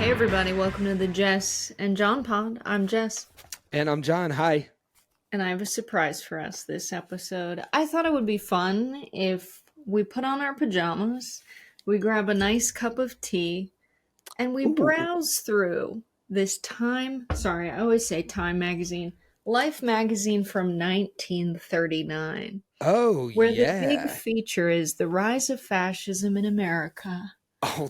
Hey everybody, welcome to the Jess and John pod. I'm Jess, And I'm John. Hi. and I have a surprise for us this episode. I thought it would be fun if we put on our pajamas, we grab a nice cup of tea, and we Ooh. browse through this I always say Time magazine, Life magazine from 1939, Oh, where the big yeah. feature is the rise of fascism in America. Oh,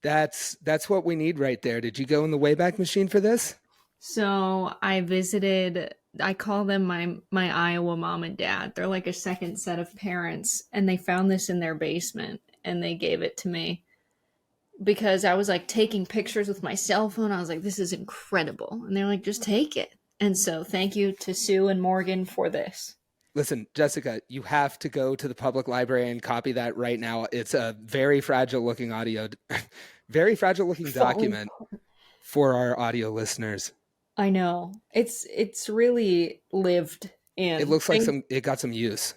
that's what we need right there. Did you go in the Wayback Machine for this? So I visited, I call them my Iowa mom and dad. They're like a second set of parents, and they found this in their basement and they gave it to me because I was like taking pictures with my cell phone. I was like, this is incredible. And they're like, just take it. And so thank you to Sue and Morgan for this. Listen, Jessica, you have to go to the public library and copy that right now. It's a very fragile looking very fragile looking Falling. document for our audio listeners. I know. It's really lived It in. looks like it got some use.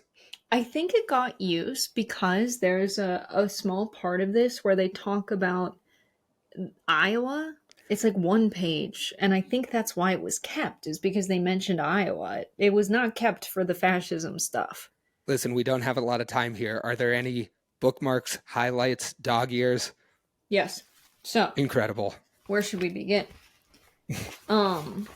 I think it got used because there's a small part of this where they talk about Iowa. It's like one page, and I think that's why it was kept, is because they mentioned Iowa. It was not kept for the fascism stuff. Listen, we don't have a lot of time here. Are there any bookmarks, highlights, dog ears? Yes. So, Incredible. where should we begin? Um,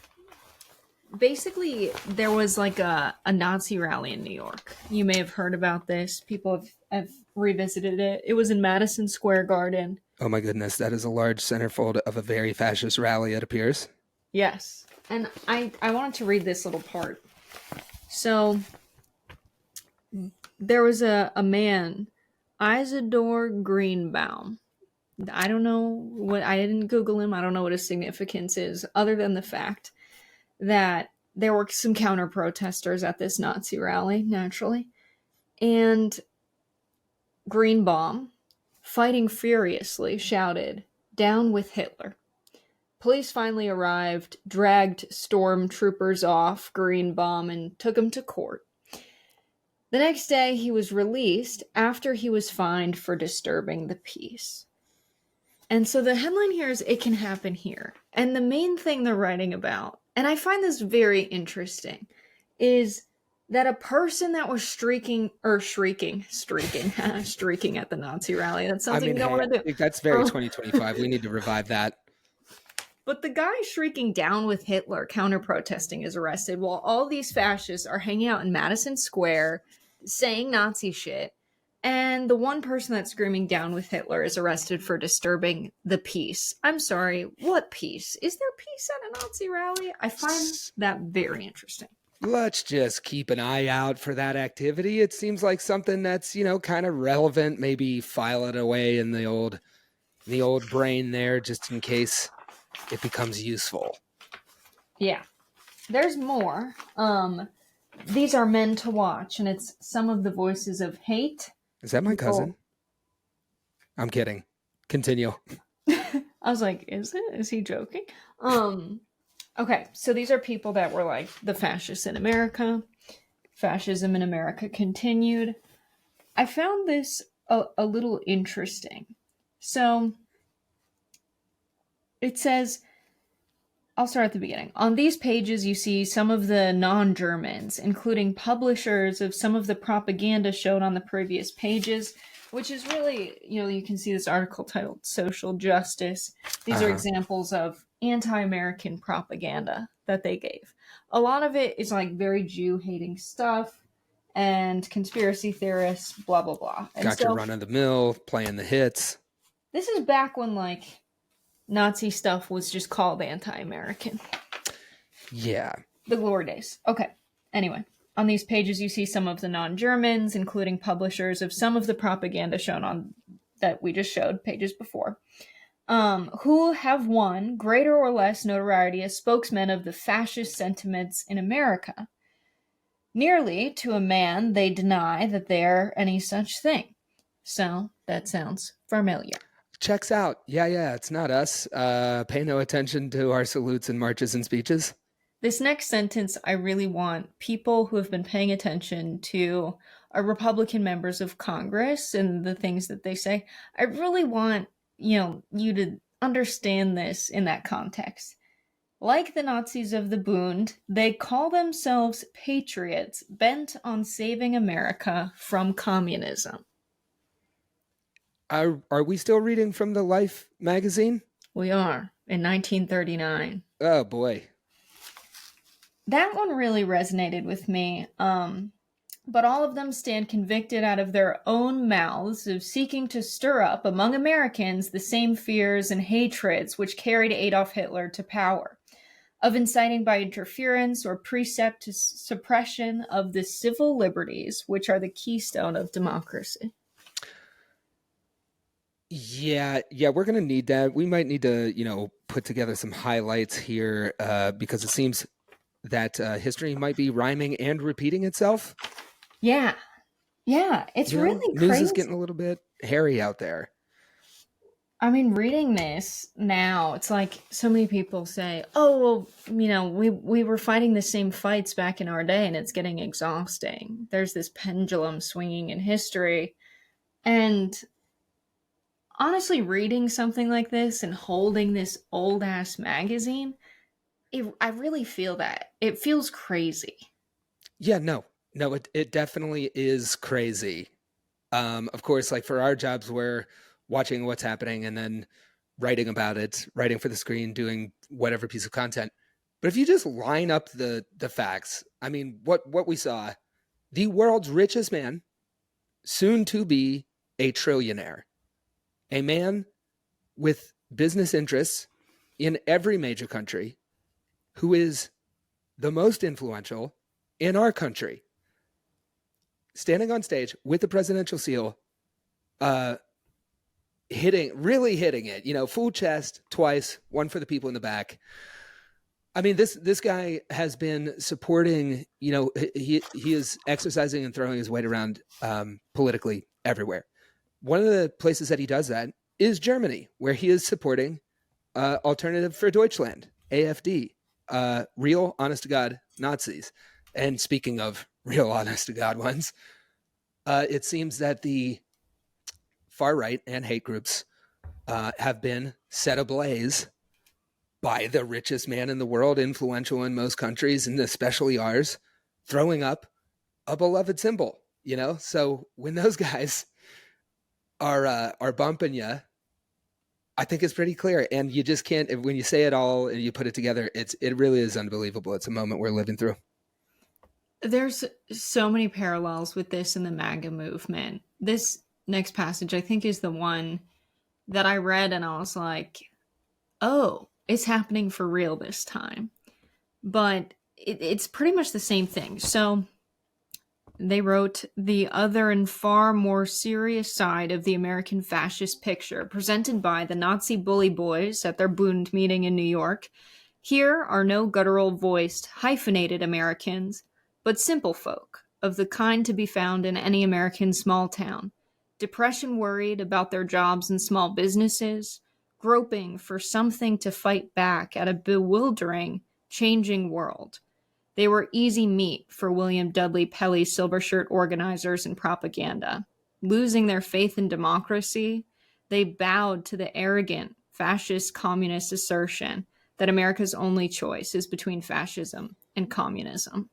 Basically, there was like a Nazi rally in New York. You may have heard about this. People have revisited it. It was in Madison Square Garden. Oh my goodness, that is a large centerfold of a very fascist rally, it appears. Yes. And I wanted to read this little part. So, there was a man, Isidore Greenbaum. I don't know what, I didn't Google him. I don't know what his significance is, other than the fact that there were some counter protesters at this Nazi rally, naturally. And Greenbaum, fighting furiously, shouted, "Down with Hitler." Police finally arrived, dragged stormtroopers off Greenbaum, and took him to court. The next day, he was released after he was fined for disturbing the peace. And so the headline here is "It Can Happen Here." And the main thing they're writing about, and I find this very interesting, is that a person that was streaking at the Nazi rally. That I sounds like mean, you don't hey, want to I do. think that's very 2025. We need to revive that. But the guy shrieking "Down with Hitler," counter protesting, is arrested while all these fascists are hanging out in Madison Square saying Nazi shit. And the one person that's screaming "Down with Hitler" is arrested for disturbing the peace. I'm sorry, what peace? Is there peace at a Nazi rally? I find that very interesting. Let's just keep an eye out for that activity. It seems like something that's, kind of relevant. Maybe file it away in the old brain there just in case it becomes useful. Yeah. There's more. These are men to watch, and it's some of the voices of hate. Is that my cousin? I'm kidding. Continue. I was like, is it? Is he joking? Okay, so these are people that were like the fascists in America. Fascism in America continued. I found this a little interesting. So it says, I'll start at the beginning. On these pages, you see some of the non-Germans, including publishers of some of the propaganda shown on the previous pages, which is really, you can see this article titled "Social Justice." These are examples of anti-American propaganda that they gave. A lot of it is like very Jew-hating stuff and conspiracy theorists, blah, blah, blah. And Got your run of the mill, playing the hits. this is back when like Nazi stuff was just called anti-American. Yeah. The glory days. Okay. Anyway, on these pages you see some of the non-Germans, including publishers of some of the propaganda shown on that we just showed pages before, who have won greater or less notoriety as spokesmen of the fascist sentiments in America. Nearly to a man, they deny that they're any such thing. So that sounds familiar. Checks out. Yeah, it's not us. Pay no attention to our salutes and marches and speeches. This next sentence, I really want people who have been paying attention to our Republican members of Congress and the things that they say. I really want you to understand this in that context. Like the Nazis of the Bund, they call themselves patriots bent on saving America from communism. Are we still reading from the Life magazine? We are in 1939. Oh boy. That one really resonated with me. But all of them stand convicted out of their own mouths of seeking to stir up among Americans the same fears and hatreds which carried Adolf Hitler to power, of inciting by interference or precept to suppression of the civil liberties which are the keystone of democracy. Yeah, we're gonna need that. We might need to, put together some highlights here because it seems that history might be rhyming and repeating itself. Yeah. Yeah, it's really News is crazy. getting a little bit hairy out there. I mean, reading this now, it's like so many people say, "Oh, well, we were fighting the same fights back in our day, and it's getting exhausting." There's this pendulum swinging in history, and honestly, reading something like this and holding this old ass magazine, I really feel that it feels crazy. Yeah, no, it definitely is crazy. Of course, like for our jobs, we're watching what's happening and then writing about it, writing for the screen, doing whatever piece of content. But if you just line up the facts, I mean, what we saw, the world's richest man, soon to be a trillionaire, a man with business interests in every major country, who is the most influential in our country, standing on stage with the presidential seal, really hitting it, full chest twice, one for the people in the back. I mean, this guy has been supporting, he is exercising and throwing his weight around politically everywhere. One of the places that he does that is Germany, where he is supporting Alternative for Deutschland, AfD, real, honest to God Nazis. And speaking of real, honest to God ones, it seems that the far right and hate groups have been set ablaze by the richest man in the world, influential in most countries, and especially ours, throwing up a beloved symbol. So when those guys are bumping you, I think it's pretty clear. And you just can't, when you say it all and you put it together, it really is unbelievable. It's a moment we're living through. There's so many parallels with this in the MAGA movement. This next passage, I think, is the one that I read and I was like, oh, it's happening for real this time. But it's pretty much the same thing. So they wrote the other and far more serious side of the American fascist picture, presented by the Nazi bully boys at their Bund meeting in New York. Here are no guttural voiced, hyphenated Americans, but simple folk, of the kind to be found in any American small town, depression worried about their jobs and small businesses, groping for something to fight back at a bewildering, changing world. They were easy meat for William Dudley Pelley's silver shirt organizers and propaganda. Losing their faith in democracy, they bowed to the arrogant, fascist communist assertion that America's only choice is between fascism and communism.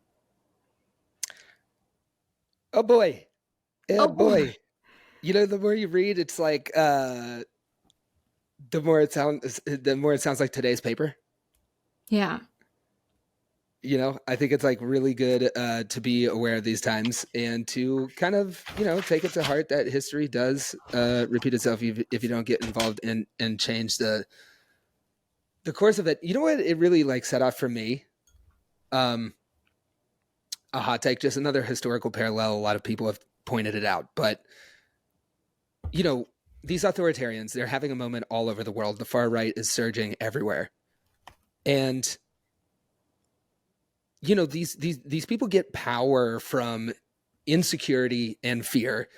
Oh boy. Yeah, Oh boy. The more you read, it's like the more it sounds like today's paper. Yeah. I think it's like really good to be aware of these times and to kind of, take it to heart that history does repeat itself if you don't get involved and change the course of it. You know what it really like set off for me? A hot take, just another historical parallel. A lot of people have pointed it out, but these authoritarians, they're having a moment all over the world. The far right is surging everywhere. And these people get power from insecurity and fear.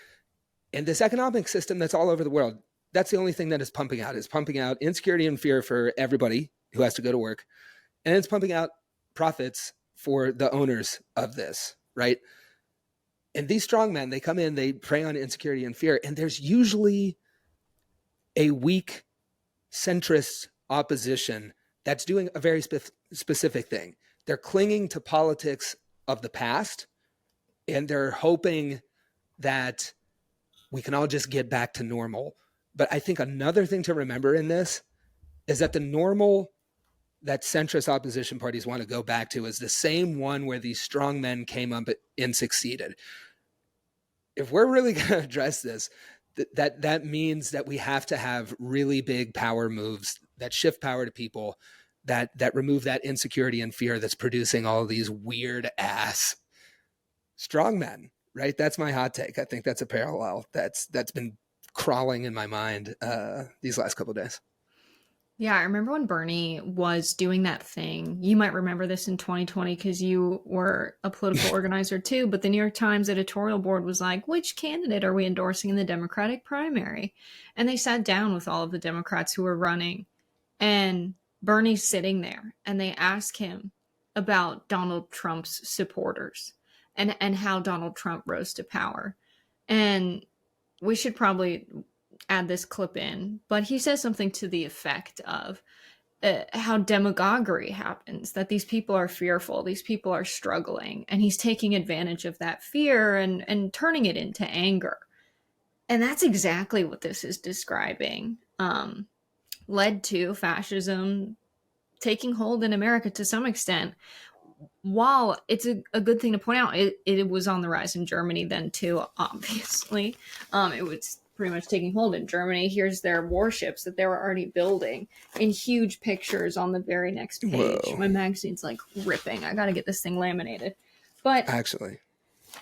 And this economic system that's all over the world, that's the only thing that is pumping out insecurity and fear for everybody who has to go to work. And it's pumping out profits for the owners of this, right? And these strong men, they come in, they prey on insecurity and fear. And there's usually a weak centrist opposition that's doing a very specific thing. They're clinging to politics of the past, and they're hoping that we can all just get back to normal. But I think another thing to remember in this is that the normal that centrist opposition parties want to go back to is the same one where these strong men came up and succeeded. If we're really going to address this, that means that we have to have really big power moves that shift power to people, that remove that insecurity and fear that's producing all of these weird ass strong men, right? That's my hot take. I think that's a parallel that's been crawling in my mind these last couple of days. Yeah, I remember when Bernie was doing that thing. You might remember this in 2020 because you were a political organizer too, but the New York Times editorial board was like, which candidate are we endorsing in the Democratic primary? And they sat down with all of the Democrats who were running, and Bernie's sitting there, and they ask him about Donald Trump's supporters and how Donald Trump rose to power. And we should probably add this clip in, but he says something to the effect of how demagoguery happens, that these people are fearful, these people are struggling, and he's taking advantage of that fear and turning it into anger. And that's exactly what this is describing. Led to fascism taking hold in America to some extent. While it's a good thing to point out, it was on the rise in Germany then too, obviously. It was pretty much taking hold in Germany. Here's their warships that they were already building in huge pictures on the very next page. Whoa. My magazine's like ripping. I gotta get this thing laminated. But actually,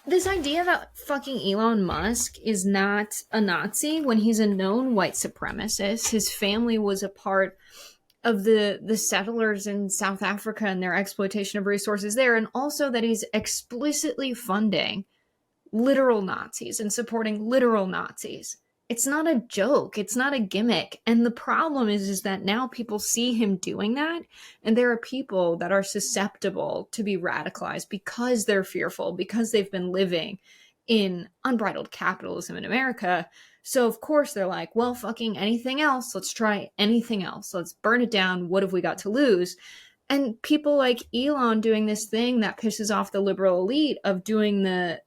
this idea that fucking Elon Musk is not a Nazi when he's a known white supremacist, his family was a part of the settlers in South Africa and their exploitation of resources there, and also that he's explicitly funding literal Nazis and supporting literal Nazis. It's not a joke. It's not a gimmick. And the problem is that now people see him doing that, and there are people that are susceptible to be radicalized because they're fearful, because they've been living in unbridled capitalism in America. So of course they're like, well, fucking anything else. Let's try anything else. Let's burn it down. What have we got to lose? And people like Elon doing this thing that pisses off the liberal elite of doing the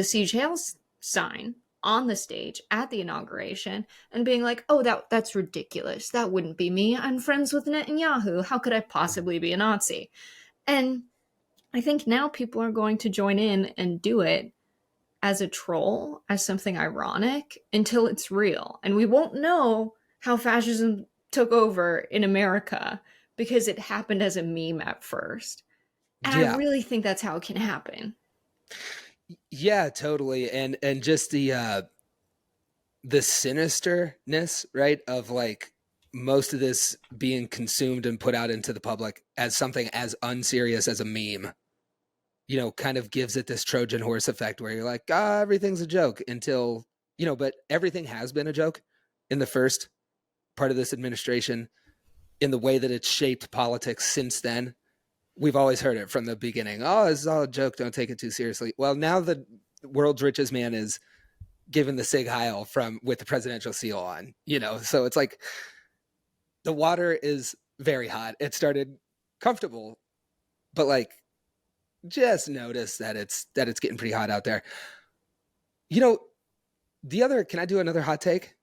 siege hail sign on the stage at the inauguration and being like, oh, that's ridiculous. That wouldn't be me. I'm friends with Netanyahu. How could I possibly be a Nazi? And I think now people are going to join in and do it as a troll, as something ironic, until it's real. And we won't know how fascism took over in America because it happened as a meme at first. And I really think that's how it can happen. Yeah, totally. And just the sinisterness, right, of like most of this being consumed and put out into the public as something as unserious as a meme, kind of gives it this Trojan horse effect where you're like, everything's a joke until, but everything has been a joke in the first part of this administration in the way that it's shaped politics since then. We've always heard it from the beginning. Oh, this is all a joke. Don't take it too seriously. Well, now the world's richest man is given the Sig Heil with the presidential seal on, so it's like the water is very hot. It started comfortable, but like, just notice that it's getting pretty hot out there. Can I do another hot take?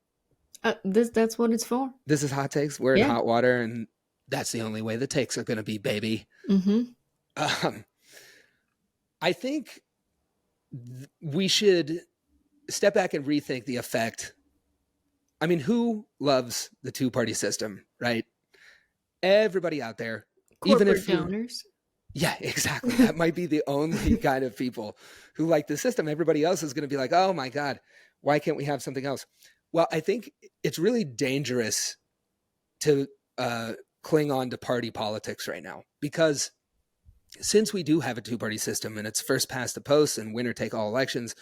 That's what it's for. This is hot takes. We're in hot water, and that's the only way the takes are going to be, baby. Mm-hmm. I think we should step back and rethink the effect. I mean, who loves the two-party system, right? Everybody out there. Corporate even if donors. Yeah, exactly. That might be the only kind of people who like the system. Everybody else is going to be like, oh my God, why can't we have something else? Well, I think it's really dangerous to cling on to party politics right now, because since we do have a two-party system and it's first past the post and winner take all elections,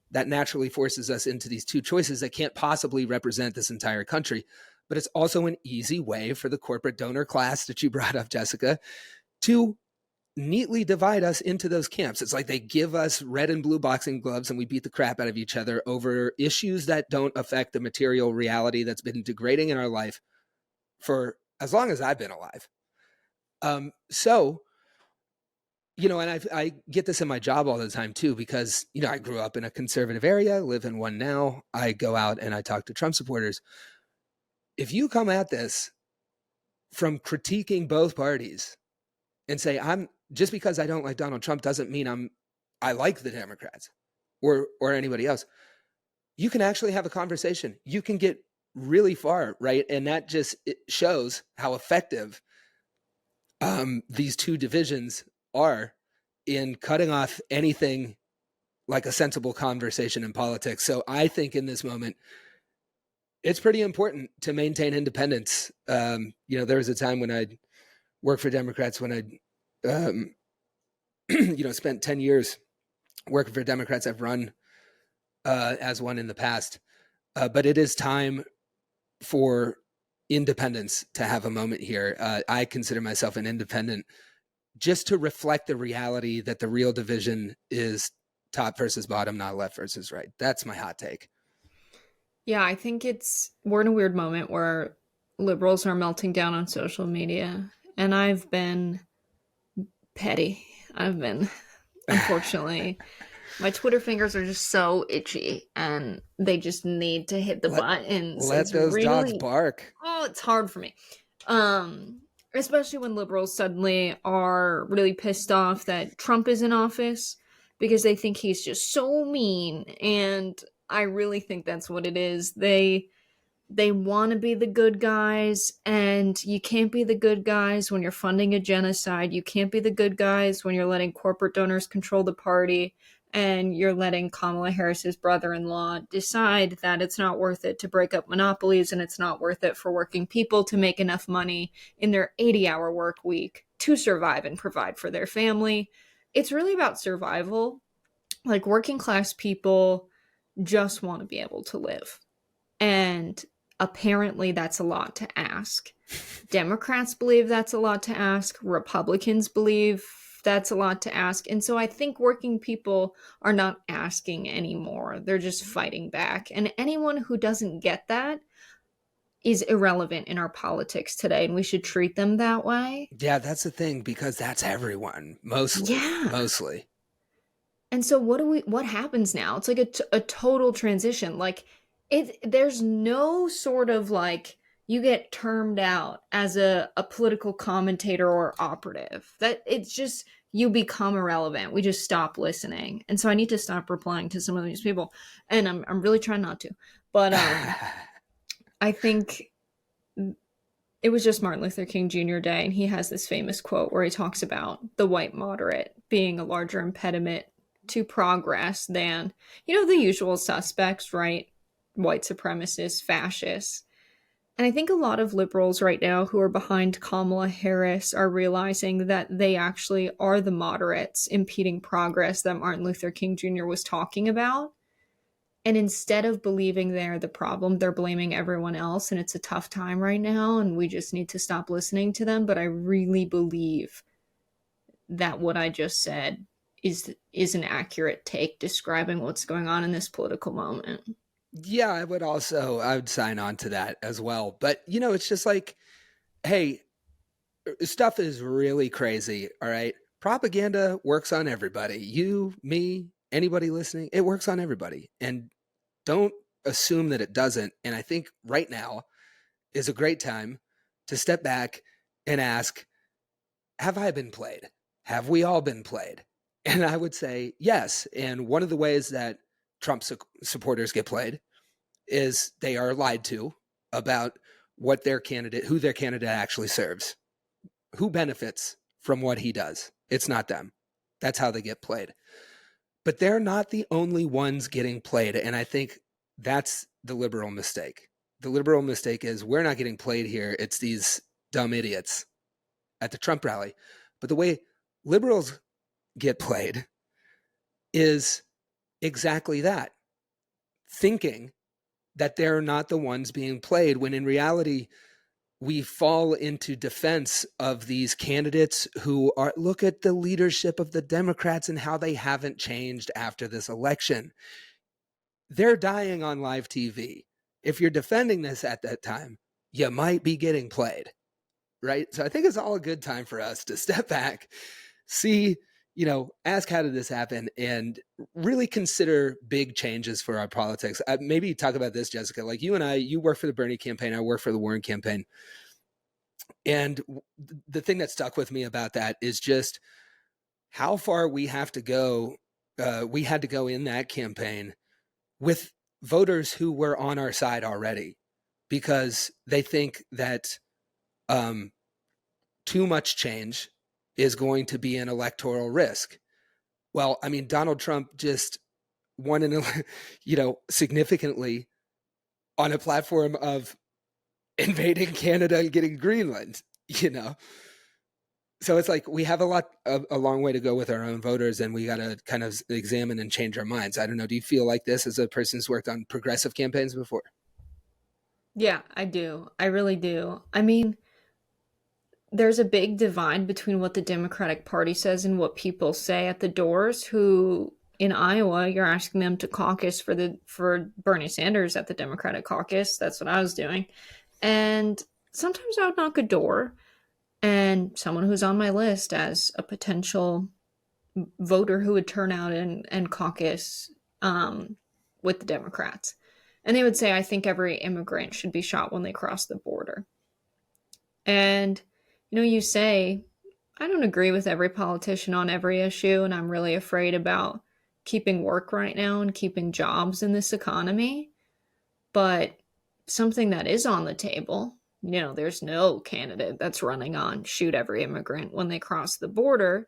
that naturally forces us into these two choices that can't possibly represent this entire country. But it's also an easy way for the corporate donor class that you brought up, Jessica, to neatly divide us into those camps. It's like they give us red and blue boxing gloves and we beat the crap out of each other over issues that don't affect the material reality that's been degrading in our life for as long as I've been alive. So, you know, and I get this in my job all the time too, because, you know, I grew up in a conservative area, live in one now. I go out and I talk to Trump supporters. If you come at this from critiquing both parties and say, I'm just because I don't like Donald Trump doesn't mean I like the Democrats or anybody else. You can actually have a conversation. You can get really far, right? And that just shows how effective these two divisions are in cutting off anything like a sensible conversation in politics. So I think in this moment, it's pretty important to maintain independence. You know, there was a time when I'd worked for Democrats when I'd you know, spent 10 years working for Democrats. I've run as one in the past, but it is time for independence to have a moment here. I consider myself an independent just to reflect the reality that the real division is top versus bottom, not left versus right. That's my hot take. Yeah, I think we're in a weird moment where liberals are melting down on social media, and I've been petty. I've been, unfortunately, my Twitter fingers are just so itchy, and they just need to hit the buttons. Let It's those dogs really, bark. oh, it's hard for me. Especially when liberals suddenly are really pissed off that Trump is in office because they think he's just so mean, and I really think that's what it is. They want to be the good guys, and you can't be the good guys when you're funding a genocide. You can't be the good guys when you're letting corporate donors control the party, and you're letting Kamala Harris's brother-in-law decide that it's not worth it to break up monopolies, and it's not worth it for working people to make enough money in their 80-hour work week to survive and provide for their family. It's really about survival. Like, working class people just want to be able to live. And apparently that's a lot to ask. Democrats believe that's a lot to ask. Republicans believe that's a lot to ask. And so I think working people are not asking anymore. They're just fighting back. And anyone who doesn't get that is irrelevant in our politics today, and we should treat them that way. Yeah, that's the thing, because that's everyone, mostly. Yeah. Mostly. And so what happens now? It's like a total transition. Like, there's no sort of like you get termed out as a political commentator or operative. That it's just you become irrelevant. We just stop listening. And so I need to stop replying to some of these people. And I'm really trying not to. But I think it was just Martin Luther King Jr. Day, and he has this famous quote where he talks about the white moderate being a larger impediment to progress than, the usual suspects, right? White supremacists, fascists. And I think a lot of liberals right now who are behind Kamala Harris are realizing that they actually are the moderates impeding progress that Martin Luther King Jr. was talking about. And instead of believing they're the problem, they're blaming everyone else. And it's a tough time right now, and we just need to stop listening to them. But I really believe that what I just said is an accurate take describing what's going on in this political moment. Yeah, I would sign on to that as well. But, it's just like, hey, stuff is really crazy. All right. Propaganda works on everybody. You, me, anybody listening, it works on everybody. And don't assume that it doesn't. And I think right now is a great time to step back and ask, have I been played? Have we all been played? And I would say yes. And one of the ways that Trump supporters get played is they are lied to about who their candidate actually serves, who benefits from what he does. It's not them. That's how they get played. But they're not the only ones getting played. And I think that's the liberal mistake. The liberal mistake is we're not getting played here. It's these dumb idiots at the Trump rally. But the way liberals get played is exactly that, thinking that they're not the ones being played, when in reality, we fall into defense of these candidates who are, look at the leadership of the Democrats and how they haven't changed after this election. They're dying on live TV. If you're defending this at that time, you might be getting played, right? So I think it's all a good time for us to step back, see, ask how did this happen, and really consider big changes for our politics. Maybe talk about this, Jessica. Like you and I, you work for the Bernie campaign, I work for the Warren campaign. And the thing that stuck with me about that is just how far we have to go. We had to go in that campaign with voters who were on our side already, because they think that too much change is going to be an electoral risk. Well, I mean, Donald Trump just won significantly on a platform of invading Canada and getting Greenland, So it's like we have a long way to go with our own voters, and we got to kind of examine and change our minds. I don't know. Do you feel like this as a person who's worked on progressive campaigns before? Yeah, I do. I really do. I mean, there's a big divide between what the Democratic Party says and what people say at the doors, who in Iowa, you're asking them to caucus for Bernie Sanders at the Democratic caucus. That's what I was doing. And sometimes I would knock a door, and someone who's on my list as a potential voter who would turn out and caucus with the Democrats. And they would say, I think every immigrant should be shot when they cross the border. And, you say, I don't agree with every politician on every issue, and I'm really afraid about keeping work right now and keeping jobs in this economy. But something that is on the table, there's no candidate that's running on shoot every immigrant when they cross the border.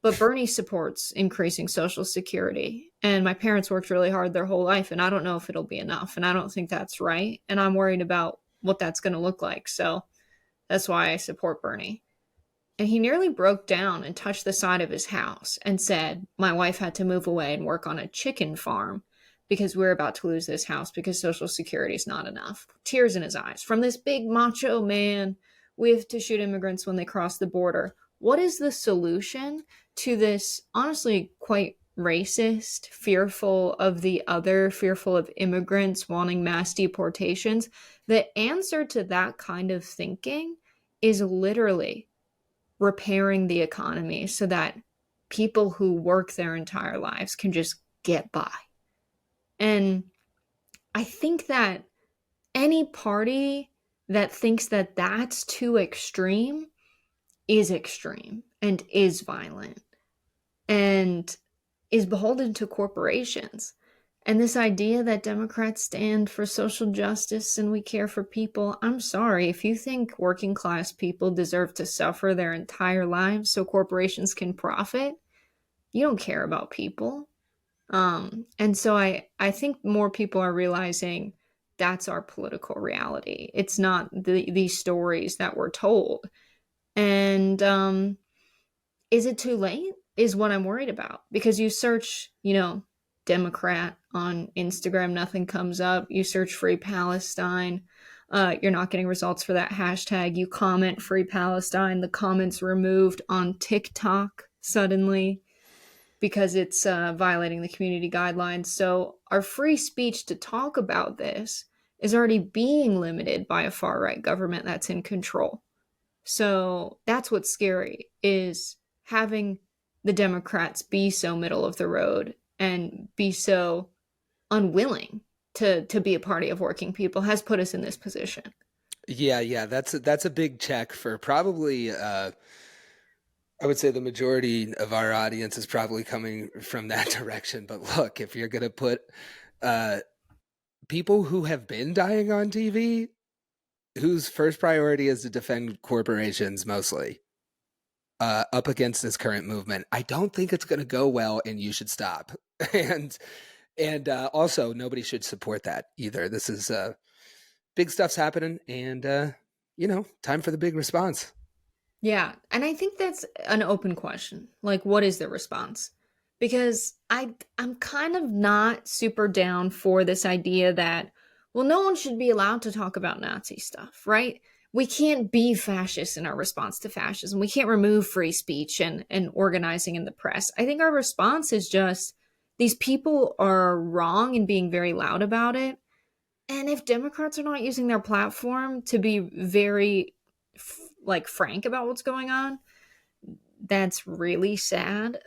But Bernie supports increasing Social Security. And my parents worked really hard their whole life, and I don't know if it'll be enough. And I don't think that's right. And I'm worried about what that's going to look like. So that's why I support Bernie. And he nearly broke down and touched the side of his house and said, my wife had to move away and work on a chicken farm because we're about to lose this house because Social Security is not enough. Tears in his eyes. From this big macho man, we have to shoot immigrants when they cross the border. What is the solution to this, honestly, quite racist, fearful of the other, fearful of immigrants, wanting mass deportations? The answer to that kind of thinking is literally repairing the economy so that people who work their entire lives can just get by. And I think that any party that thinks that that's too extreme is extreme and is violent and is beholden to corporations. And this idea that Democrats stand for social justice and we care for people, I'm sorry, if you think working class people deserve to suffer their entire lives so corporations can profit, you don't care about people. And so I think more people are realizing that's our political reality. It's not these stories that we're told. And is it too late? Is what I'm worried about. Because you search, Democrat on Instagram, nothing comes up. You search Free Palestine, you're not getting results for that hashtag. You comment Free Palestine, the comment's removed on TikTok suddenly because it's violating the community guidelines. So our free speech to talk about this is already being limited by a far-right government that's in control. So that's what's scary, is having the Democrats be so middle of the road and be so unwilling to be a party of working people has put us in this position. Yeah, that's a big check for probably I would say the majority of our audience is probably coming from that direction. But look, if you're going to put people who have been dying on TV, whose first priority is to defend corporations mostly, up against this current movement, I don't think it's going to go well, and you should stop. and also, nobody should support that either. This is big stuff's happening, and time for the big response. Yeah, and I think that's an open question. Like, what is the response? Because I'm kind of not super down for this idea that, well, no one should be allowed to talk about Nazi stuff, right? we can't be fascist in our response to fascism. We can't remove free speech and organizing in the press. I think our response is just these people are wrong and being very loud about it. And if Democrats are not using their platform to be very like frank about what's going on, that's really sad.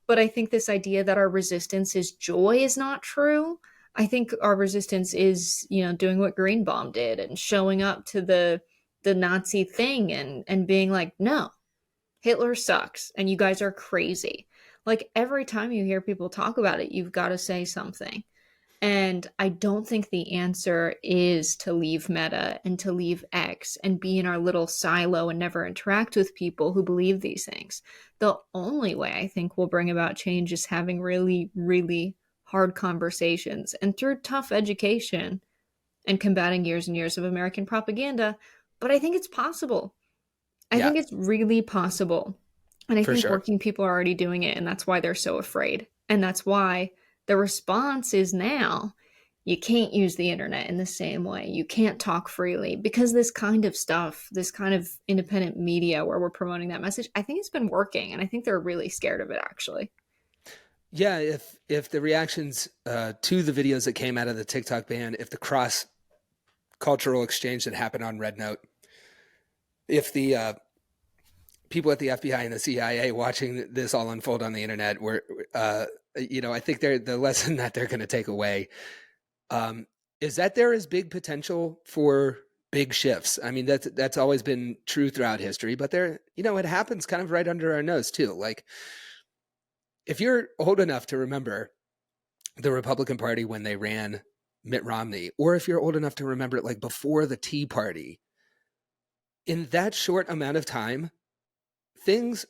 But I think this idea that our resistance is joy is not true. I think our resistance is, doing what Greenbaum did and showing up to the Nazi thing and being like, no, Hitler sucks and you guys are crazy. Like every time you hear people talk about it, you've got to say something. And I don't think the answer is to leave Meta and to leave X and be in our little silo and never interact with people who believe these things. The only way I think we'll bring about change is having really, really hard conversations and through tough education and combating years and years of American propaganda. But I think it's possible. I Yeah, think it's really possible. And I for think sure. working people are already doing it. And that's why they're so afraid. And that's why the response is now you can't use the internet in the same way. You can't talk freely because this kind of stuff, this kind of independent media where we're promoting that message, I think it's been working. And I think they're really scared of it, actually. Yeah, if the reactions to the videos that came out of the TikTok ban, if the cross cultural exchange that happened on Red Note, if the people at the FBI and the CIA watching this all unfold on the internet were, I think the lesson that they're going to take away is that there is big potential for big shifts. I mean, that's always been true throughout history, but it happens kind of right under our nose too. Like if you're old enough to remember the Republican Party when they ran Mitt Romney, or if you're old enough to remember it like before the Tea Party, in that short amount of time,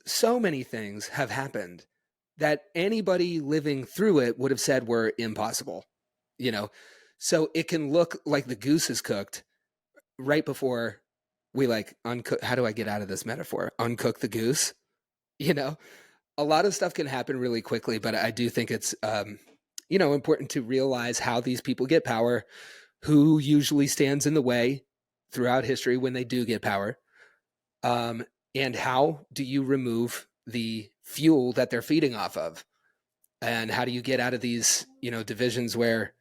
so many things have happened that anybody living through it would have said were impossible, you know? So it can look like the goose is cooked right before we like uncook. How do I get out of this metaphor? Uncook the goose, you know? A lot of stuff can happen really quickly, but I do think it's, important to realize how these people get power, who usually stands in the way throughout history when they do get power, and how do you remove the fuel that they're feeding off of, and how do you get out of these, divisions where,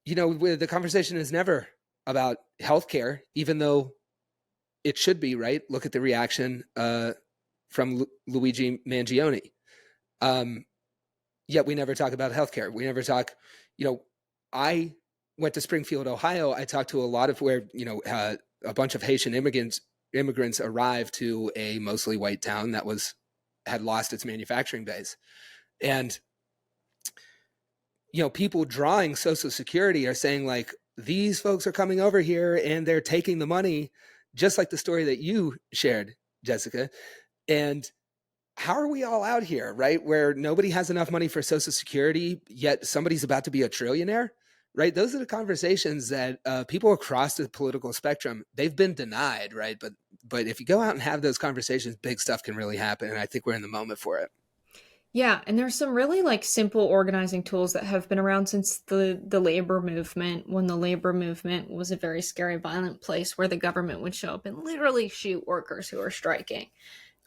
the conversation is never about healthcare, even though it should be, right? Look at the reaction from Luigi Mangione. Yet we never talk about healthcare. We never talk, I went to Springfield, Ohio. I talked to a lot of where, a bunch of Haitian immigrants arrived to a mostly white town that had lost its manufacturing base. And, people drawing Social Security are saying like, these folks are coming over here and they're taking the money, just like the story that you shared, Jessica. And how are we all out here, right? Where nobody has enough money for Social Security, yet somebody's about to be a trillionaire, right? Those are the conversations that people across the political spectrum, they've been denied, right? But if you go out and have those conversations, big stuff can really happen. And I think we're in the moment for it. Yeah, and there's some really like simple organizing tools that have been around since the labor movement, when the labor movement was a very scary, violent place where the government would show up and literally shoot workers who are striking.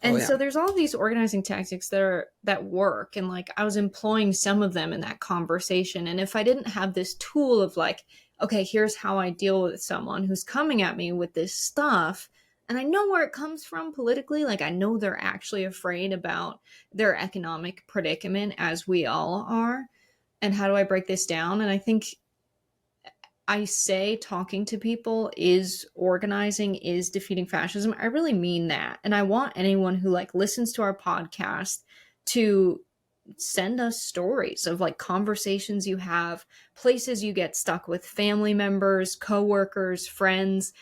Oh, And yeah. so there's all these organizing tactics that work, and like I was employing some of them in that conversation. And if I didn't have this tool of like, okay, here's how I deal with someone who's coming at me with this stuff, and I know where it comes from politically, like I know they're actually afraid about their economic predicament, as we all are, and how do I break this down? And I think I say talking to people is organizing, is defeating fascism. I really mean that. And I want anyone who like listens to our podcast to send us stories of like conversations you have, places you get stuck with family members, coworkers, friends,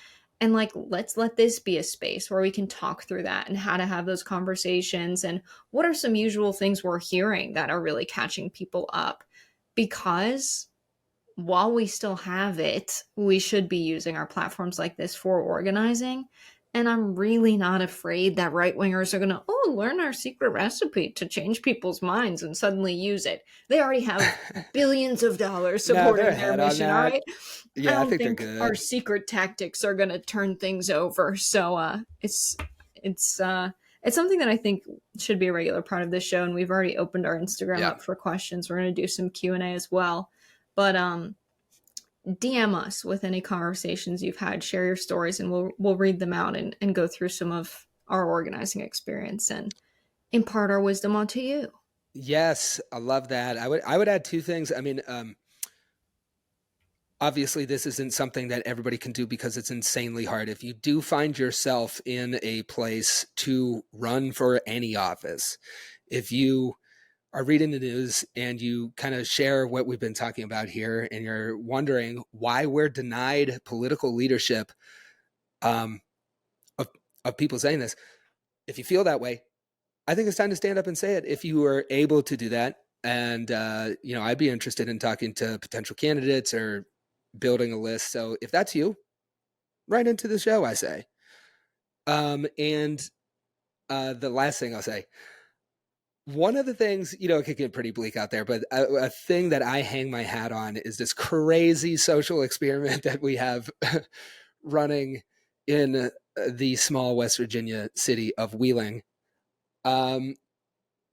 and like let's let this be a space where we can talk through that and how to have those conversations and what are some usual things we're hearing that are really catching people up, because while we still have it, we should be using our platforms like this for organizing. And I'm really not afraid that right wingers are going to, learn our secret recipe to change people's minds and suddenly use it. They already have billions of dollars No, they're supporting their ahead on mission, all that. right? I Yeah, I don't think they're think our good. secret tactics are going to turn things over. So it's it's something that I think should be a regular part of this show, and we've already opened our Instagram Yeah. up for questions. We're going to do some Q&A as well. But DM us with any conversations you've had. Share your stories, and we'll read them out and go through some of our organizing experience and impart our wisdom onto you. Yes, I love that. I would add two things. I mean, obviously this isn't something that everybody can do because it's insanely hard. If you do find yourself in a place to run for any office, if you are reading the news and you kind of share what we've been talking about here and you're wondering why we're denied political leadership, um, of, of people saying this, if you feel that way, I think it's time to stand up and say it if you are able to do that. And, I'd be interested in talking to potential candidates or building a list. So if that's you, right into the show, I say. And the last thing I'll say, one of the things, it could get pretty bleak out there, but a thing that I hang my hat on is this crazy social experiment that we have running in the small West Virginia city of Wheeling.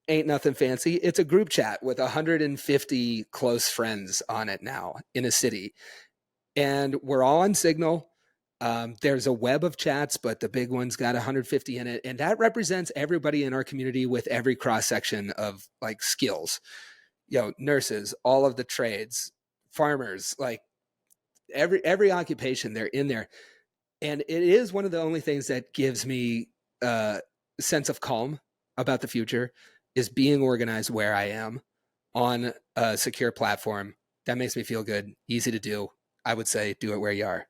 Ain't nothing fancy. It's a group chat with 150 close friends on it now in a city. And we're all on Signal. There's a web of chats, but the big one's got 150 in it. And that represents everybody in our community with every cross section of like skills, nurses, all of the trades, farmers, like every occupation, they're in there. And it is one of the only things that gives me a sense of calm about the future is being organized where I am on a secure platform. That makes me feel good, easy to do. I would say do it where you are.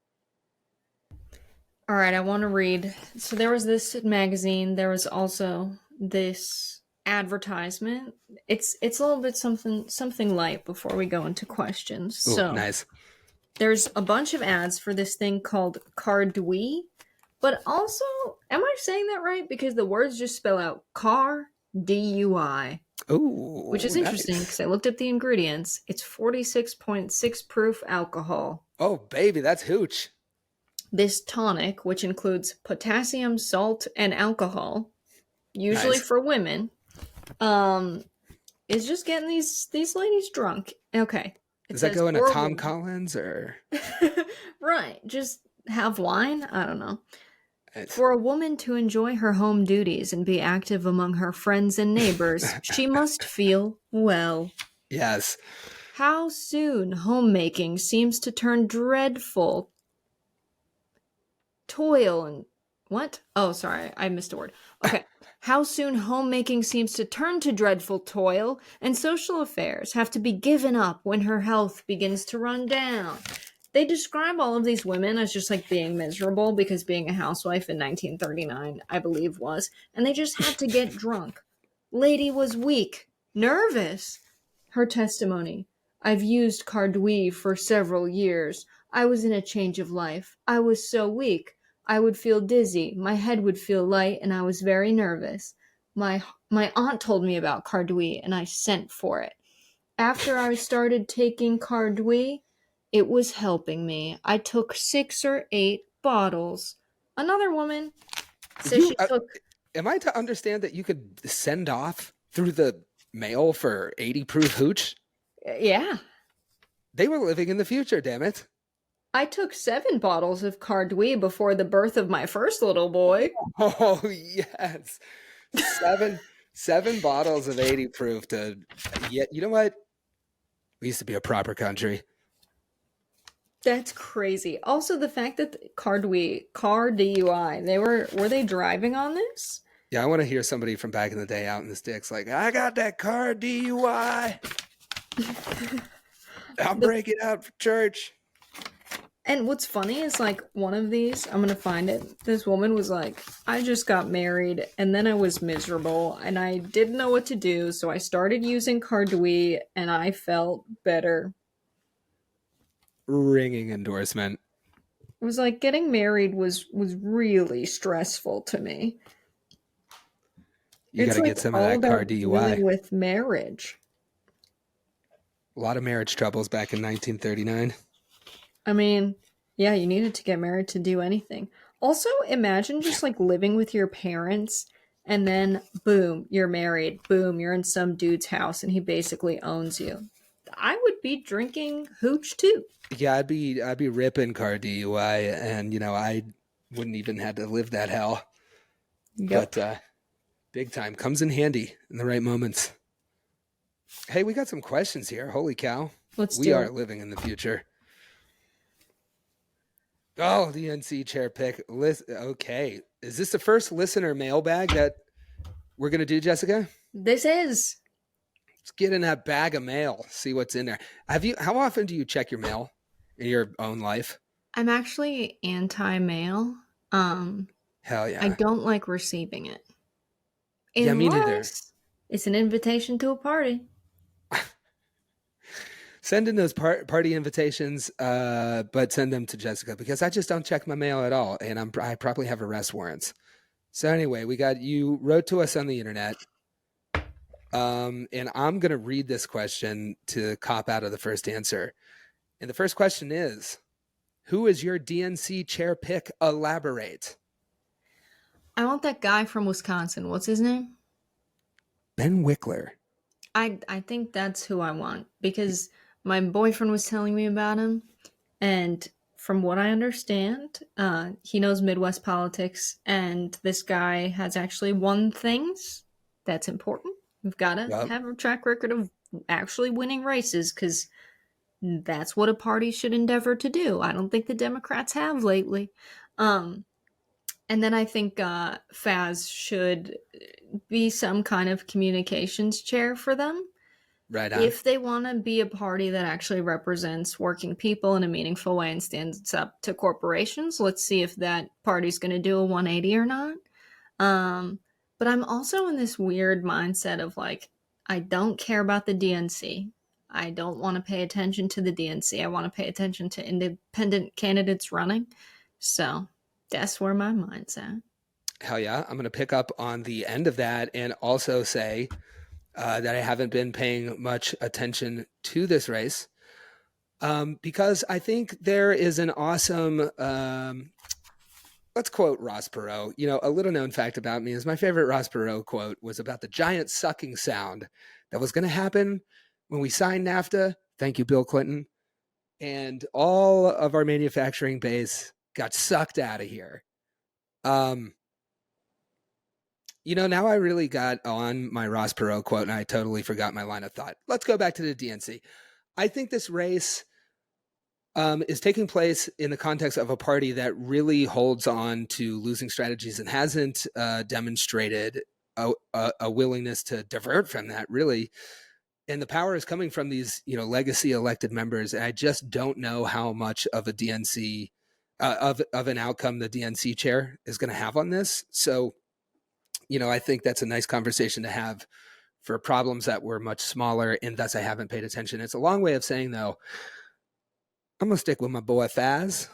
All right, I want to read. So there was this magazine. There was also this advertisement. It's a little bit something light before we go into questions. Ooh, So nice. there's a bunch of ads for this thing called Cardui, but also, am I saying that right? Because the words just spell out car DUI, which Ooh, is interesting because nice. I looked up the ingredients. It's 46.6 proof alcohol. Oh, baby, that's hooch. This tonic, which includes potassium, salt, and alcohol, usually Nice. for women, um, is just getting these ladies drunk. Okay. It Does that says go in a for a Tom woman. Collins or? Right. Just have wine? I don't know. Nice. For a woman to enjoy her home duties and be active among her friends and neighbors, she must feel well. Yes. How soon homemaking seems to turn dreadful toil and what? Oh, sorry, I missed a word. Okay. How soon homemaking seems to turn to dreadful toil, and social affairs have to be given up when her health begins to run down. They describe all of these women as just like being miserable because being a housewife in 1939, I believe, was, and they just had to get drunk. Lady was weak, nervous. Her testimony: I've used Cardui for several years. I was in a change of life. I was so weak. I would feel dizzy, my head would feel light, and I was very nervous. My aunt told me about Cardui, and I sent for it. After I started taking Cardui, it was helping me. I took 6 or 8 bottles. Another woman says You she took. am I to understand that you could send off through the mail for 80 proof hooch? Yeah. They were living in the future, damn it. I took 7 bottles of Cardui before the birth of my first little boy. Oh yes. Seven bottles of 80 proof to yeah, you know what? We used to be a proper country. That's crazy. Also, the fact that car DUI, were they driving on this? Yeah, I want to hear somebody from back in the day out in the sticks like, I got that car DUI. I'll break it out for church. And what's funny is like one of these, I'm gonna find it. This woman was like, I just got married and then I was miserable and I didn't know what to do, so I started using Cardui and I felt better. Ringing endorsement. It was like getting married was really stressful to me. You got It's to like get some of all that car about DUI. dealing with marriage. A lot of marriage troubles back in 1939. I mean, yeah, you needed to get married to do anything. Also, imagine just like living with your parents and then boom, you're married. Boom, you're in some dude's house and he basically owns you. I would be drinking hooch too. Yeah, I'd be ripping car DUI, and I wouldn't even have to live that hell. Yep. But big time comes in handy in the right moments. Hey, we got some questions here. Holy cow, Let's we do are it. living in the future. Oh, the NC chair pick. Okay, is this the first listener mailbag that we're gonna do, Jessica? This is. Let's get in that bag of mail. See what's in there. Have you? How often do you check your mail in your own life? I'm actually anti mail. Um, Hell I yeah. don't like receiving it Yeah, me neither. unless it's an invitation to a party. Send in those party invitations, but send them to Jessica because I just don't check my mail at all, and I probably have arrest warrants. So anyway, you wrote to us on the internet, and I'm gonna read this question to cop out of the first answer. And the first question is, who is your DNC chair pick? Elaborate. I want that guy from Wisconsin. What's his name? Ben Wickler. I think that's who I want because my boyfriend was telling me about him, and from what I understand, he knows Midwest politics, and this guy has actually won things. That's important. We've got to Yep. have a track record of actually winning races because that's what a party should endeavor to do. I don't think the Democrats have lately. Um, and then I think Faz should be some kind of communications chair for them Right on. if they want to be a party that actually represents working people in a meaningful way and stands up to corporations. Let's see if that party's going to do a 180 or not. Um, but I'm also in this weird mindset of like, I don't care about the DNC. I don't want to pay attention to the DNC. I want to pay attention to independent candidates running. So that's where my mind's at. Hell yeah. I'm going to pick up on the end of that and also say that I haven't been paying much attention to this race because I think there is an awesome, let's quote Ross Perot. A little known fact about me is my favorite Ross Perot quote was about the giant sucking sound that was going to happen when we signed NAFTA. Thank you, Bill Clinton. And all of our manufacturing base got sucked out of here. Now I really got on my Ross Perot quote and I totally forgot my line of thought. Let's go back to the DNC. I think this race is taking place in the context of a party that really holds on to losing strategies and hasn't demonstrated a willingness to divert from that, really. And the power is coming from these, legacy elected members. And I just don't know how much of a DNC, of an outcome the DNC chair is going to have on this. So, I think that's a nice conversation to have for problems that were much smaller, and thus I haven't paid attention. It's a long way of saying, though, I'm going to stick with my boy Faz.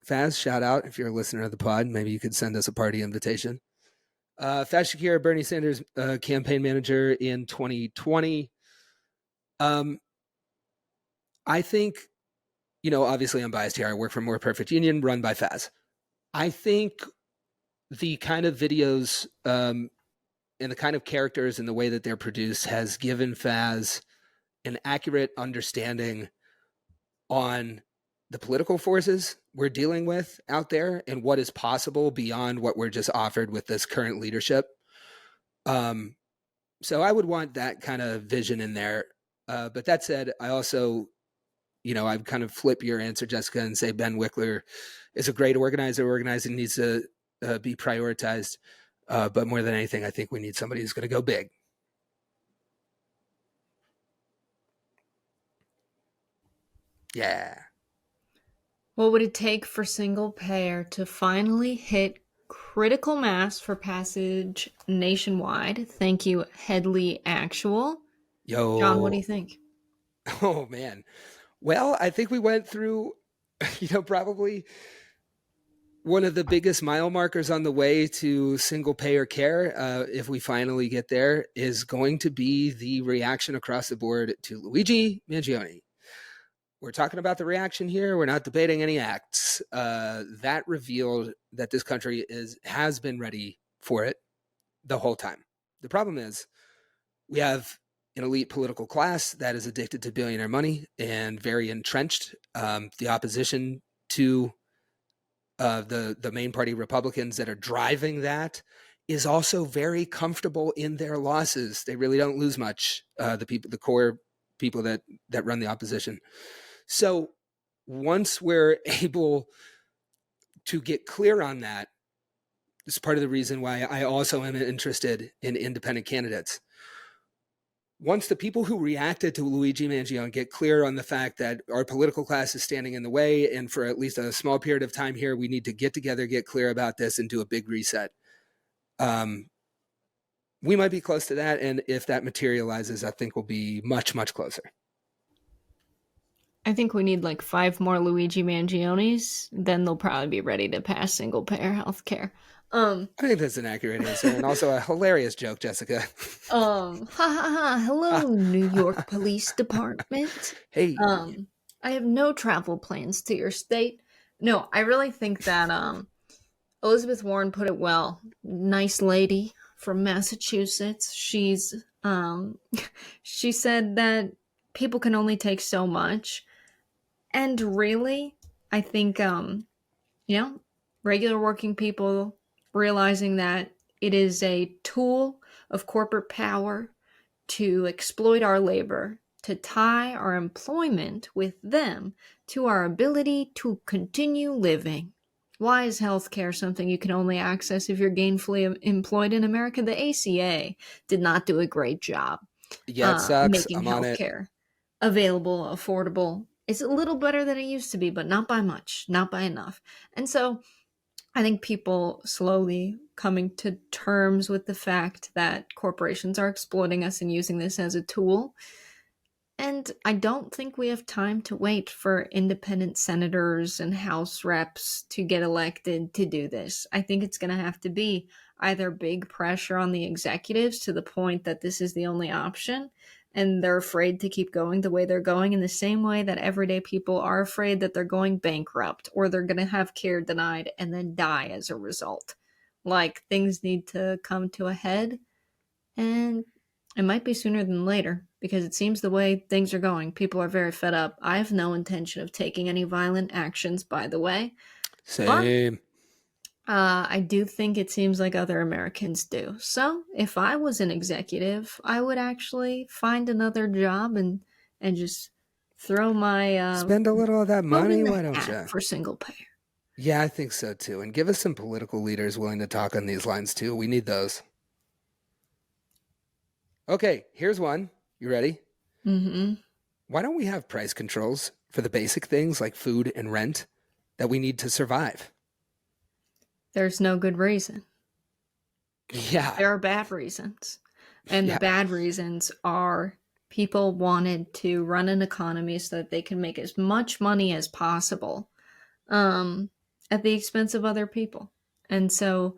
Faz, shout out if you're a listener of the pod. Maybe you could send us a party invitation. Faz Shakir, Bernie Sanders campaign manager in 2020. I think, obviously I'm biased here. I work for More Perfect Union, run by Faz. I think the kind of videos and the kind of characters and the way that they're produced has given Faz an accurate understanding on the political forces we're dealing with out there and what is possible beyond what we're just offered with this current leadership. So I would want that kind of vision in there. But that said, I also, I'd kind of flip your answer, Jessica, and say Ben Wickler is a great organizer. Organizing needs to be prioritized. But more than anything, I think we need somebody who's going to go big. Yeah. What would it take for single payer to finally hit critical mass for passage nationwide? Thank you, Headley Actual. John, what do Yo. you think? Oh, man. Well, I think we went through Probably one of the biggest mile markers on the way to single payer care, if we finally get there, is going to be the reaction across the board to Luigi Mangione. We're talking about the reaction here. We're not debating any acts. That revealed that this country has been ready for it the whole time. The problem is we have an elite political class that is addicted to billionaire money and very entrenched. The opposition to the main party Republicans that are driving that is also very comfortable in their losses. They really don't lose much. The core people that run the opposition. So once we're able to get clear on that, this is part of the reason why I also am interested in independent candidates. Once the people who reacted to Luigi Mangione get clear on the fact that our political class is standing in the way, and for at least a small period of time here, we need to get together, get clear about this, and do a big reset. We might be close to that, and if that materializes, I think we'll be much, much closer. I think we need like 5 more Luigi Mangiones, then they'll probably be ready to pass single payer healthcare. I think that's an accurate answer, and also a hilarious joke, Jessica. Ha ha ha! Hello, New York Police Department. Hey, I have no travel plans to your state. No, I really think that Elizabeth Warren put it well. Nice lady from Massachusetts. She said that people can only take so much, and really, I think regular working people realizing that it is a tool of corporate power to exploit our labor, to tie our employment with them to our ability to continue living. Why is healthcare something you can only access if you're gainfully employed in America? The ACA did not do a great job yeah, it sucks. making I'm on it. healthcare available, affordable. It's a little better than it used to be, but not by much, not by enough. And so I think people slowly coming to terms with the fact that corporations are exploiting us and using this as a tool. And I don't think we have time to wait for independent senators and House reps to get elected to do this. I think it's going to have to be either big pressure on the executives to the point that this is the only option, and they're afraid to keep going the way they're going, in the same way that everyday people are afraid that they're going bankrupt or they're going to have care denied and then die as a result. Like, things need to come to a head, and it might be sooner than later, because it seems the way things are going, people are very fed up. I have no intention of taking any violent actions, by the way. Same. I do think it seems like other Americans do. So if I was an executive, I would actually find another job and just throw my spend a little of that money. Why don't hat you? for single payer. Yeah, I think so too. And give us some political leaders willing to talk on these lines too. We need those. Okay, here's one. You ready? Mm-hmm. Why don't we have price controls for the basic things like food and rent that we need to survive? There's no good reason. Yeah. There are bad reasons. And the bad reasons are people wanted to run an economy so that they can make as much money as possible at the expense of other people. And so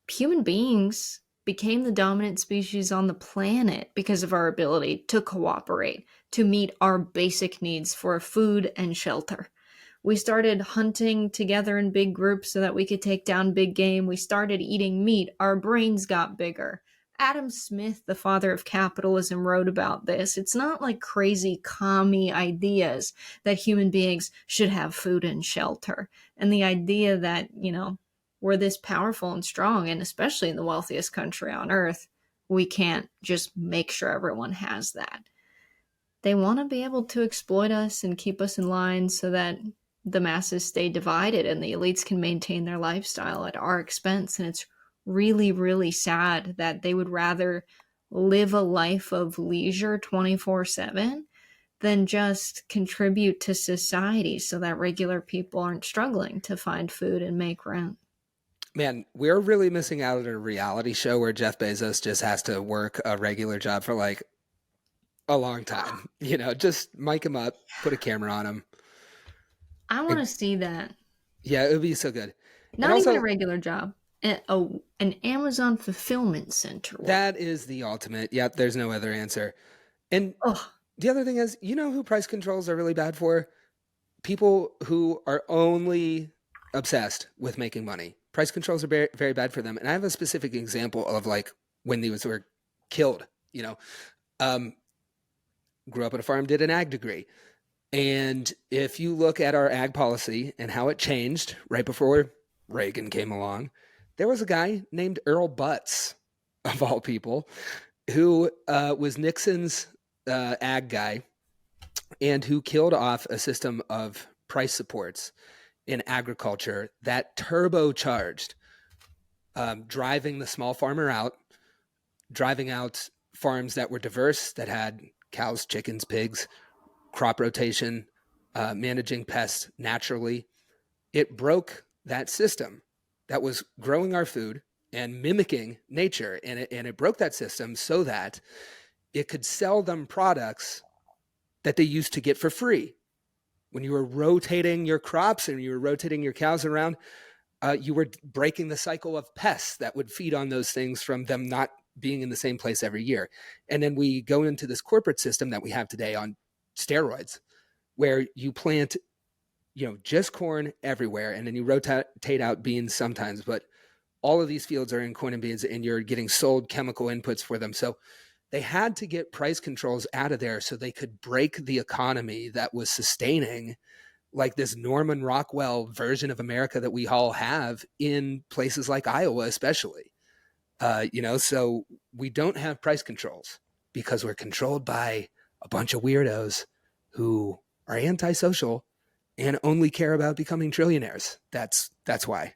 human beings became the dominant species on the planet because of our ability to cooperate, to meet our basic needs for food and shelter. We started hunting together in big groups so that we could take down big game. We started eating meat. Our brains got bigger. Adam Smith, the father of capitalism, wrote about this. It's not like crazy commie ideas that human beings should have food and shelter. And the idea that, we're this powerful and strong, and especially in the wealthiest country on earth, we can't just make sure everyone has that. They want to be able to exploit us and keep us in line so that the masses stay divided and the elites can maintain their lifestyle at our expense. And it's really, really sad that they would rather live a life of leisure 24/7 than just contribute to society so that regular people aren't struggling to find food and make rent. Man, we're really missing out on a reality show where Jeff Bezos just has to work a regular job for like a long time. Just mic him up, put a camera on him. I want to see that. Yeah, it would be so good. And Not even a also, regular job. An Amazon fulfillment center work. that is the ultimate. Yep, there's no other answer. And Oh, the other thing is, you know who price controls are really bad for? People who are only obsessed with making money. Price controls are very, very bad for them. And I have a specific example of like when these were killed, you know. Um, grew up on a farm, did an ag degree. And if you look at our ag policy and how it changed right before Reagan came along, there was a guy named Earl Butz, of all people, who was Nixon's ag guy and who killed off a system of price supports in agriculture that turbocharged driving the small farmer out, driving out farms that were diverse, that had cows, chickens, pigs, crop rotation, managing pests naturally. It broke that system that was growing our food and mimicking nature. And it broke that system so that it could sell them products that they used to get for free. When you were rotating your crops and you were rotating your cows around, you were breaking the cycle of pests that would feed on those things from them not being in the same place every year. And then we go into this corporate system that we have today on steroids, where you plant, just corn everywhere, and then you rotate out beans sometimes, but all of these fields are in corn and beans, and you're getting sold chemical inputs for them. So they had to get price controls out of there so they could break the economy that was sustaining like this Norman Rockwell version of America that we all have in places like Iowa, especially. So we don't have price controls because we're controlled by a bunch of weirdos who are antisocial and only care about becoming trillionaires. That's why.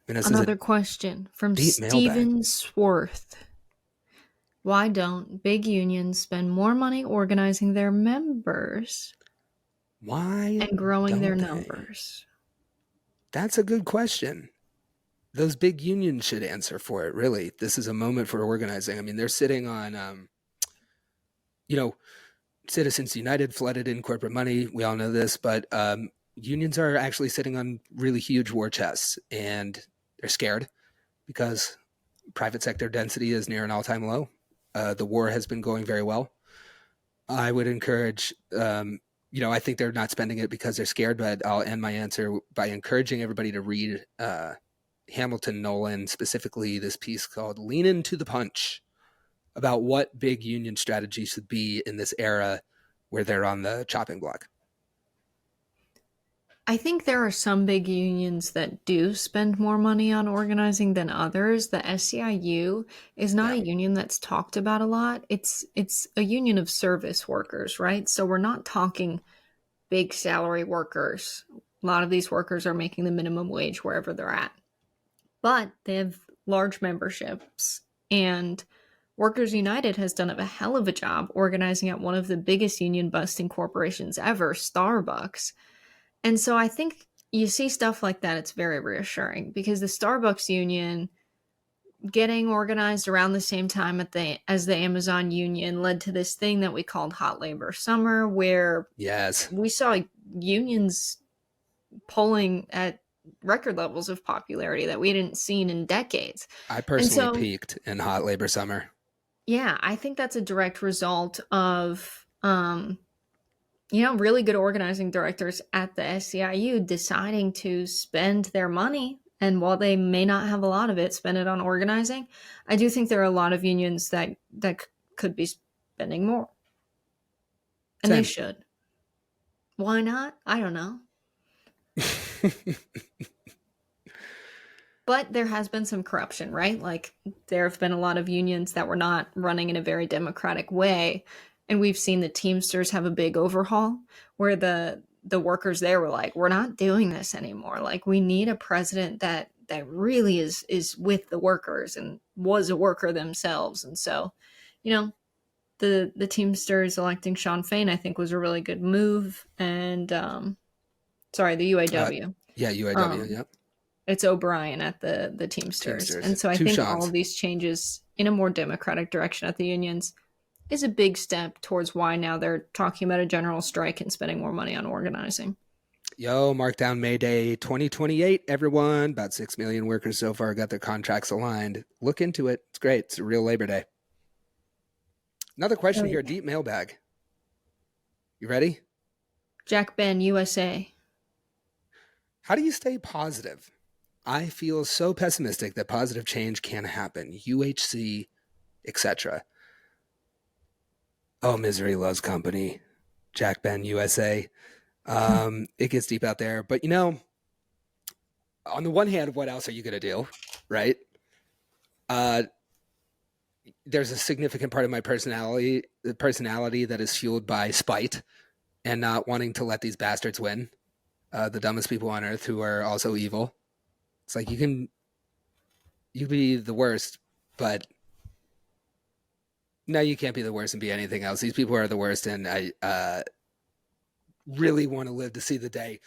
And this another question from deep mailbag. Steven Swarth. Why don't big unions spend more money organizing their members Why and growing their don't they? numbers? That's a good question. Those big unions should answer for it, really. This is a moment for organizing. I mean, they're sitting on, Citizens United flooded in corporate money. We all know this, but unions are actually sitting on really huge war chests, and they're scared because private sector density is near an all-time low. The war has been going very well. I would encourage, I think they're not spending it because they're scared, but I'll end my answer by encouraging everybody to read Hamilton Nolan, specifically this piece called Lean Into the Punch, about what big union strategy should be in this era where they're on the chopping block. I think there are some big unions that do spend more money on organizing than others. The SEIU is not Yeah. a union that's talked about a lot. It's a union of service workers, right? So we're not talking big salary workers. A lot of these workers are making the minimum wage wherever they're at. But they have large memberships, and Workers United has done a hell of a job organizing at one of the biggest union busting corporations ever, Starbucks. And so I think you see stuff like that, it's very reassuring because the Starbucks union getting organized around the same time as the Amazon union led to this thing that we called hot labor summer, where Yes. we saw unions polling at record levels of popularity that we hadn't seen in decades. I personally peaked in hot labor summer. Yeah, I think that's a direct result of really good organizing directors at the SEIU deciding to spend their money. And while they may not have a lot of it, spend it on organizing. I do think there are a lot of unions that could be spending more. And Same. they should. Why not? I don't know. But there has been some corruption, right? Like there have been a lot of unions that were not running in a very democratic way. And we've seen the Teamsters have a big overhaul where the workers there were like, we're not doing this anymore. Like we need a president that really is with the workers and was a worker themselves. And so, the Teamsters electing Sean Fain, I think, was a really good move. And the UAW. Yeah, UAW, yep. It's O'Brien at the Teamsters. And so I think all of these changes in a more democratic direction at the unions is a big step towards why now they're talking about a general strike and spending more money on organizing. Yo, mark down May Day 2028, everyone. About 6 million workers so far got their contracts aligned. Look into it. It's great. It's a real Labor Day. Another question here, deep mailbag. You ready? Jack Ben, USA. How do you stay positive? I feel so pessimistic that positive change can't happen. UHC, etc. Oh, misery loves company. Jack Ben, USA. It gets deep out there. But, on the one hand, what else are you going to do, right? There's a significant part of my personality that is fueled by spite and not wanting to let these bastards win. The dumbest people on earth who are also evil. It's like you be the worst, but no, you can't be the worst and be anything else. These people are the worst, and I really want to live to see the day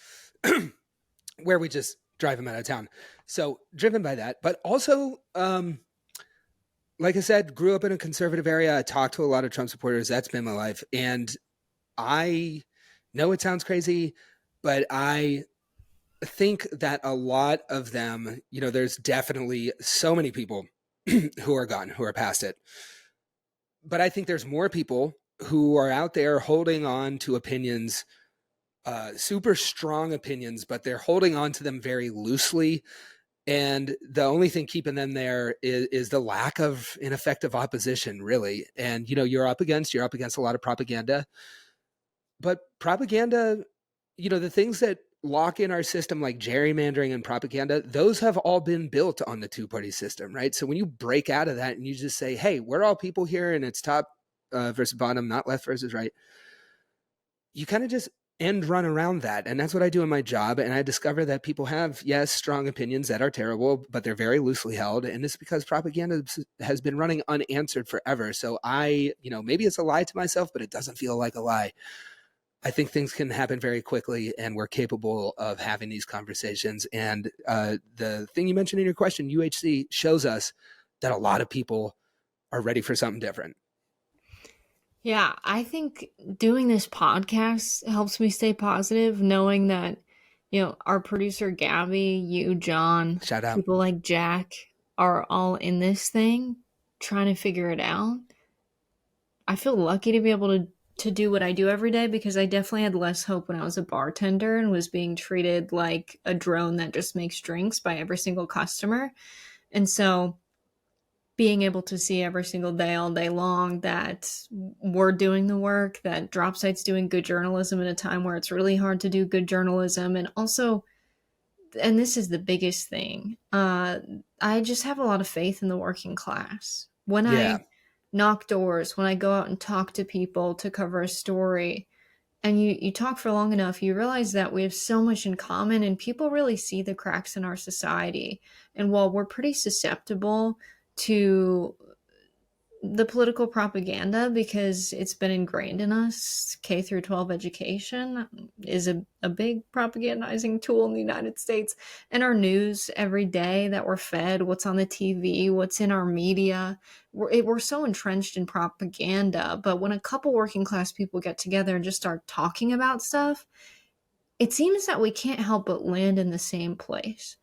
where we just drive them out of town. So driven by that, but also, like I said, grew up in a conservative area. I talked to a lot of Trump supporters. That's been my life. And I know it sounds crazy, but I think that a lot of them, there's definitely so many people who are gone, who are past it. But I think there's more people who are out there holding on to opinions, super strong opinions, but they're holding on to them very loosely. And the only thing keeping them there is the lack of an effective opposition, really. And, you're up against a lot of propaganda. But propaganda, the things that lock in our system like gerrymandering and propaganda, those have all been built on the two-party system, right? So when you break out of that and you just say, hey, we're all people here and it's top versus bottom, not left versus right, you kind of just end run around that. And that's what I do in my job. And I discover that people have, yes, strong opinions that are terrible, but they're very loosely held. And it's because propaganda has been running unanswered forever. So maybe it's a lie to myself, but it doesn't feel like a lie. I think things can happen very quickly, and we're capable of having these conversations. And the thing you mentioned in your question, UHC, shows us that a lot of people are ready for something different. Yeah, I think doing this podcast helps me stay positive, knowing that, our producer Gabby, you, John, Shout out. people like Jack are all in this thing trying to figure it out. I feel lucky to be able to do what I do every day, because I definitely had less hope when I was a bartender and was being treated like a drone that just makes drinks by every single customer. And so being able to see every single day, all day long, that we're doing the work, that Dropsite's doing good journalism in a time where it's really hard to do good journalism. And also, and this is the biggest thing, I just have a lot of faith in the working class. When Yeah. I knock doors, when I go out and talk to people to cover a story, and you talk for long enough, you realize that we have so much in common, and people really see the cracks in our society. And while we're pretty susceptible to the political propaganda, because it's been ingrained in us, K through 12 education is a big propagandizing tool in the United States. And our news every day that we're fed, what's on the TV, what's in our media, we're so entrenched in propaganda. But when a couple working class people get together and just start talking about stuff, it seems that we can't help but land in the same place.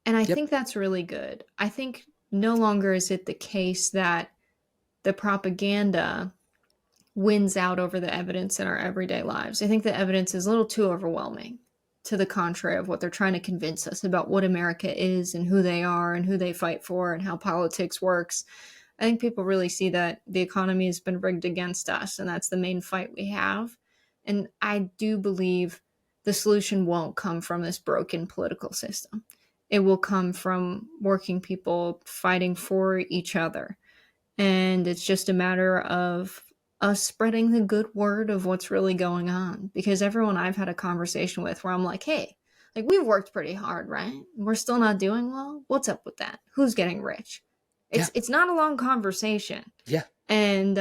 And I think that's really good. I think no longer is it the case that the propaganda wins out over the evidence in our everyday lives. I think the evidence is a little too overwhelming, to the contrary of what they're trying to convince us about what America is and who they are and who they fight for and how politics works. I think people really see that the economy has been rigged against us, and that's the main fight we have. And I do believe the solution won't come from this broken political system. It will come from working people fighting for each other. And it's just a matter of us spreading the good word of what's really going on. Because everyone I've had a conversation with where I'm like, hey, like, we've worked pretty hard, right? We're still not doing well. What's up with that? Who's getting rich? It's not a long conversation. Yeah. And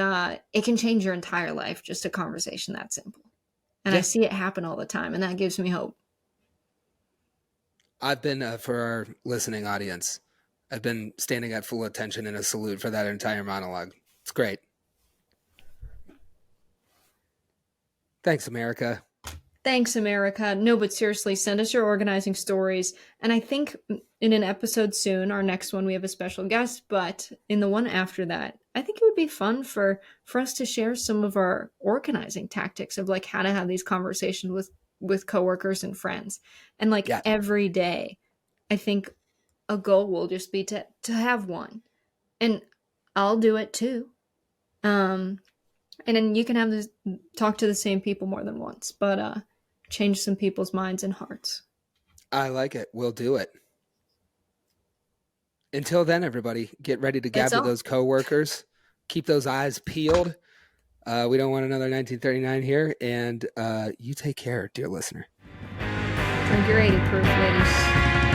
it can change your entire life, just a conversation that simple. And I see it happen all the time, and that gives me hope. I've been, for our listening audience, I've been standing at full attention in a salute for that entire monologue. It's great. Thanks, America. Thanks, America. No, but seriously, send us your organizing stories. And I think in an episode soon, our next one, we have a special guest, but in the one after that, I think it would be fun for us to share some of our organizing tactics of like how to have these conversations with coworkers and friends. And like Yeah. every day, I think a goal will just be to have one. And I'll do it too. And then you can have this talk to the same people more than once, but change some people's minds and hearts. I like it. We'll do it. Until then, everybody, get ready to gather those coworkers. Keep those eyes peeled. We don't want another 1939 here. And you take care, dear listener. Drink your 80 proof, ladies.